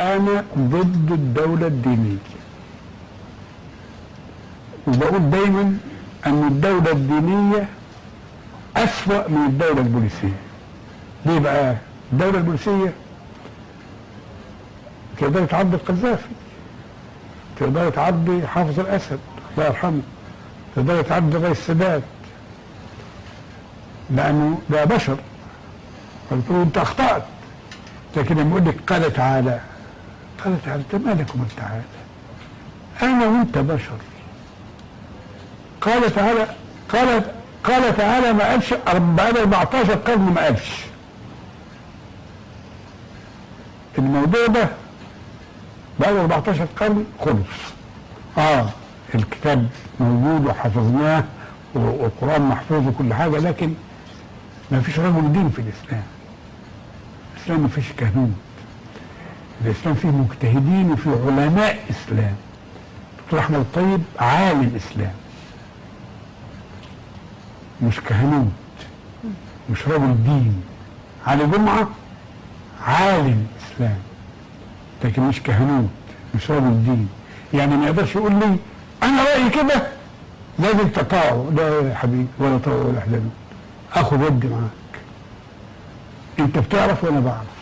أنا ضد الدولة الدينية، وبقول دايما أن الدولة الدينية أسوأ من الدولة البوليسية. ليه بقى؟ الدولة البوليسية تقدر تعدي القذافي، تقدر تعدي حافظ الأسد الله يرحمه، تقدر تعدي رئيس السادات، لأنه ده بشر، فبتقول أنت أخطأت. لكن لما يقول لك قال تعالى، قال تعالى أنت مالك ومال تعالى؟ أنا وأنت بشر. قال تعالى، قال تعالى ما قالش بعد 14 قرن، ما قالش الموضوع ده بعد 14 قرن خلص. الكتاب موجود وحفظناه والقرآن محفوظ وكل حاجة، لكن ما فيش رجل دين في الإسلام. الإسلام ما فيش كهنوت، الإسلام فيه مجتهدين وفيه علماء إسلام. دكتور أحمد الطيب عالم إسلام، مش كهنوت، مش رجل دين. علي جمعة عالم إسلام لكن مش كهنوت، مش رجل دين. يعني ما يقدرش يقول لي أنا رأيي كده لازم تطاعوا، لا يا حبيبي، ولا طاعوا ولا حلال، أخذ ودي معاك. أنت بتعرف وأنا بعرف.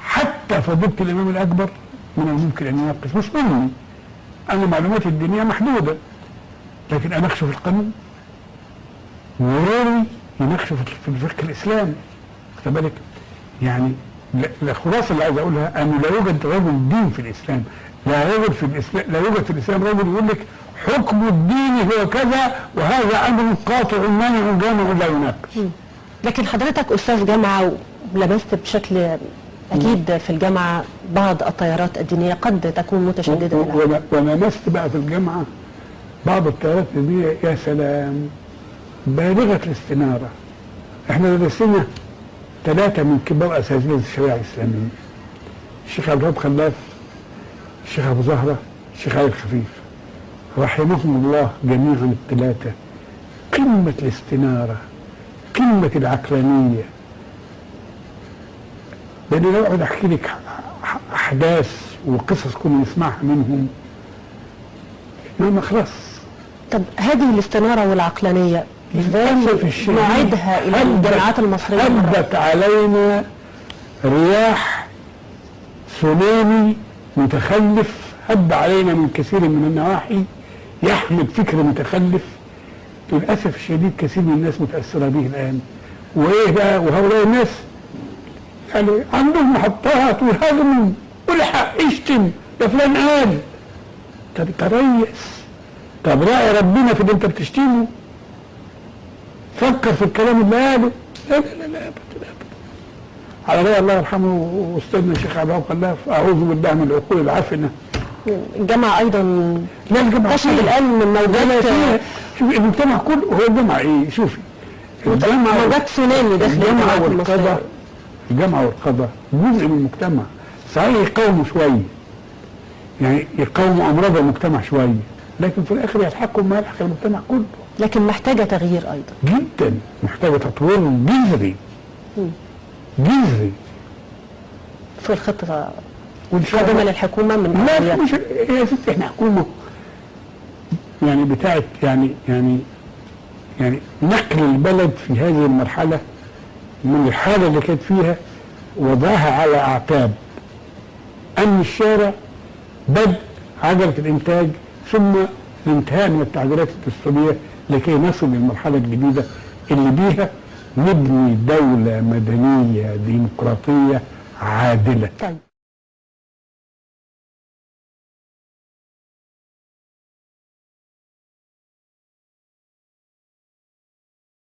حتى فضيلة الإمام الأكبر من الممكن أن يناقش، مش مني، أنا معلوماتي الدينية محدودة، لكن أناقشه في القانون، وغيري يناقشه في الفقه الإسلامي. خد بالك؟ يعني الخلاصة اللي عايز أقولها أنه لا يوجد رجل دين في الإسلام، لا يوجد في الإسلام رجل يقول لك حكم الدين هو كذا وهذا أمر قاطع مانع جامع لا يناقش. لكن حضرتك أستاذ جامعة ولمست بشكل أكيد في الجامعة بعض التيارات الدينية قد تكون متشددة. ولمست بقى في الجامعة بعض التيارات الدينية يا سلام بالغة الاستنارة. احنا درسنا 3 من كبار أساتذة الشريعة الإسلامية، الشيخ عبد الوهاب خلاف، الشيخ أبو زهرة، الشيخ علي الخفيف، رحمهم الله جميعا ال3. قمة الاستنارة، قمة العقلانية. لأني لو أقعد أحكي لك أحداث وقصص كنا نسمعها منهم ما نخلص. طب هذه الاستنارة والعقلانية ازاي نعيدها إلى الجامعات المصرية؟ أبدت علينا رياح سونامي متخلف، هب علينا من كثير من النواحي يحمل فكر متخلف. للأسف الشديد كثير من الناس متأثرة به الآن. وإيه بقى؟ وهؤلاء الناس يعني عندهم محطات ويهاجموا والحق يشتم، ده فلان قال. طب تريس، طب راعي ربنا في اللي انت بتشتمه، فكر في الكلام اللي قاله. لا لا لا لا ابدا. على رأي الله يرحمه استاذنا الشيخ عبد الوهاب خلاف، اعوذ بالله من العقول العفنه. الجامعة ايضا لا الجامعة تشهد الان من موجات. شوفي المجتمع كله هو الجامعة ايه؟ شوفي الجامعة موجات سونامي داخل الجامعة والقضاء. الجامعة والقضاء جزء من المجتمع، صحيح يقاوموا شوية، يعني يقاوموا امراض المجتمع شوية، لكن في الاخر يلحقوا ما يلحق المجتمع كله. لكن محتاجة تغيير ايضا جدا، محتاجة تطوير جذري جذري في الخطة القادمة للحكومة. من لا مش يا ستي، احنا حكومة يعني بتاعت يعني نقل البلد في هذه المرحلة من الحالة اللي كانت فيها وضعها على اعتاب امن الشارع، بدء عجلة الانتاج، ثم الانتهاء من التعديلات الدستورية لكي نصل للمرحلة الجديدة اللي بيها نبني دولة مدنية ديمقراطية عادلة. طيب.